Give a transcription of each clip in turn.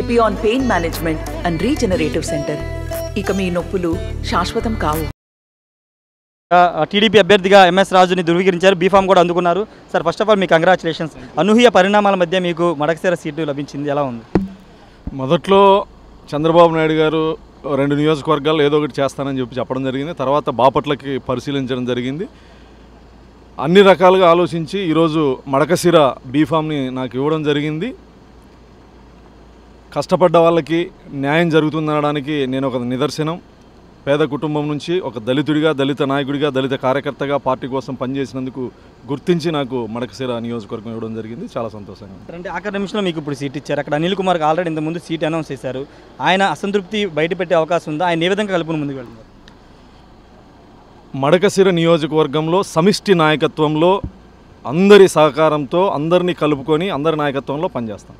Epione pain management and regenerative centre. ఇక మీ నొప్పులు శాశ్వతం కావు. టీడీపీ అభ్యర్థిగా ఎంఎస్ రాజుని ధృవీకరించారు. బీఫామ్ కూడా అందుకున్నారు. సార్, ఫస్ట్ ఆఫ్ ఆల్ మీ కంగ్రాచులేషన్స్. అనూహ్య పరిణామాల మధ్య మీకు మడకశిర సీటు లభించింది, ఎలా ఉంది? మొదట్లో చంద్రబాబు నాయుడు గారు 2 నియోజకవర్గాల్లో ఏదో ఒకటి చేస్తానని చెప్పడం జరిగింది. తర్వాత బాపట్లకి పరిశీలించడం జరిగింది. అన్ని రకాలుగా ఆలోచించి ఈరోజు మడకశిర బీఫామ్ని నాకు ఇవ్వడం జరిగింది. కష్టపడ్డ వాళ్ళకి న్యాయం జరుగుతుందనడానికి నేను ఒక నిదర్శనం. పేద కుటుంబం నుంచి ఒక దళితుడిగా, దళిత నాయకుడిగా, దళిత కార్యకర్తగా పార్టీ కోసం పనిచేసినందుకు గుర్తించి నాకు మడకశిర నియోజకవర్గం ఇవ్వడం జరిగింది. చాలా సంతోషంగా. అంటే ఆఖరి నిమిషంలో మీకు ఇప్పుడు సీట్ ఇచ్చారు. అక్కడ అనిల్ కుమార్కి ఆల్రెడీ ఇంతకుముందు సీట్ అనౌన్స్ చేశారు. ఆయన అసంతృప్తి బయటపెట్టే అవకాశం ఉందా? ఆయన ఏ విధంగా కలుపుని ముందుకు వెళ్తున్నారు? మడకశిర నియోజకవర్గంలో సమిష్టి నాయకత్వంలో అందరి సహకారంతో అందరినీ కలుపుకొని అందరి నాయకత్వంలో పనిచేస్తాం.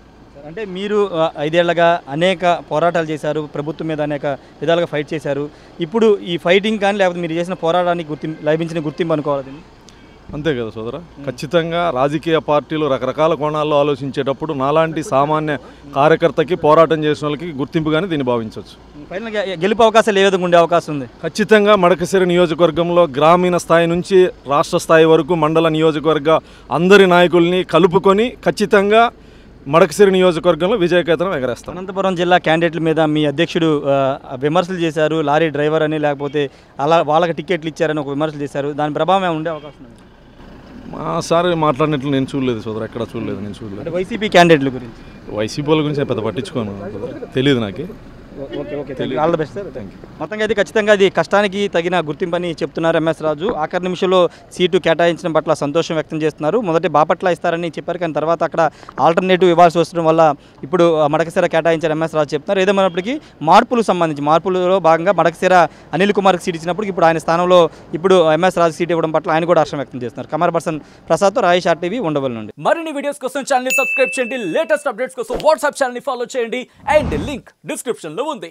అంటే మీరు 5 ఏళ్లుగా అనేక పోరాటాలు చేశారు, ప్రభుత్వం మీద అనేక విధాలుగా ఫైట్ చేశారు. ఇప్పుడు ఈ ఫైటింగ్ కానీ లేకపోతే మీరు చేసిన పోరాటానికి లభించిన గుర్తింపు అనుకోవాలి. అంతే కదా సోదరా. ఖచ్చితంగా రాజకీయ పార్టీలు రకరకాల కోణాల్లో ఆలోచించేటప్పుడు నాలాంటి సామాన్య కార్యకర్తకి, పోరాటం చేసిన వాళ్ళకి గుర్తింపుగానే దీన్ని భావించవచ్చు. ఫైనల్గా గెలుపు అవకాశాలు ఏ విధంగా ఉండే అవకాశం ఉంది? ఖచ్చితంగా మడకశిర నియోజకవర్గంలో గ్రామీణ స్థాయి నుంచి రాష్ట్ర స్థాయి వరకు మండల నియోజకవర్గ అందరి నాయకుల్ని కలుపుకొని ఖచ్చితంగా మడకశిర నియోజకవర్గంలో విజయకేతనం ఎగరేస్తాం. అనంతపురం జిల్లా క్యాండిడేట్ల మీద మీ అధ్యక్షుడు విమర్శలు చేశారు. లారీ డ్రైవర్ అని, లేకపోతే అలా వాళ్ళకి టికెట్లు ఇచ్చారని ఒక విమర్శలు చేశారు. దాని ప్రభావం ఉండే అవకాశం ఉంది? మా సార్ మాట్లాడినట్లు నేను చూడలేదు సోదరు, ఎక్కడ చూడలేదు. నేను చూడలేదు. వైసీపీ క్యాండిడేట్ల గురించి, వైసీపీ వాళ్ళ గురించి పెద్ద పట్టించుకోను, తెలియదు నాకు. All the best sir. Thank you. మొత్తంగా అయితే ఖచ్చితంగా అది కష్టానికి తగిన గుర్తింపు అని చెప్తున్నారు ఎంఎస్ రాజు. ఆఖరి నిమిషంలో సీటు కేటాయించడం పట్ల సంతోషం వ్యక్తం చేస్తున్నారు. మొదటి బాపట్ల ఇస్తారని చెప్పారు, కానీ తర్వాత అక్కడ ఆల్టర్నేటివ్ ఇవ్వాల్సి వస్తడం వల్ల ఇప్పుడు మడకశిర కేటాయించారు ఎంఎస్ రాజు చెప్తున్నారు. ఏదేమైనప్పటికీ మార్పులో భాగంగా మడకశిర అనిల్ కుమార్కి సీట్ ఇచ్చినప్పుడు ఇప్పుడు ఆయన స్థానంలో ఇప్పుడు ఎంఎస్ రాజు సీట్ ఇవ్వడం పట్ల ఆయన కూడా హర్షం వ్యక్తం చేస్తున్నారు. Camera person ప్రసాద్తో Rayesh RTV, Undavalli నుండి. మరిన్ని వీడియోస్ కోసం ఛానల్ ని సబ్స్క్రైబ్ చేయండి. లేటెస్ట్ అప్డేట్స్ కోసం వాట్సాప్ ఛానల్ ని ఫాలో చేయండి. అండ్ లింక్ డిస్క్రిప్షన్ లో ఉంది.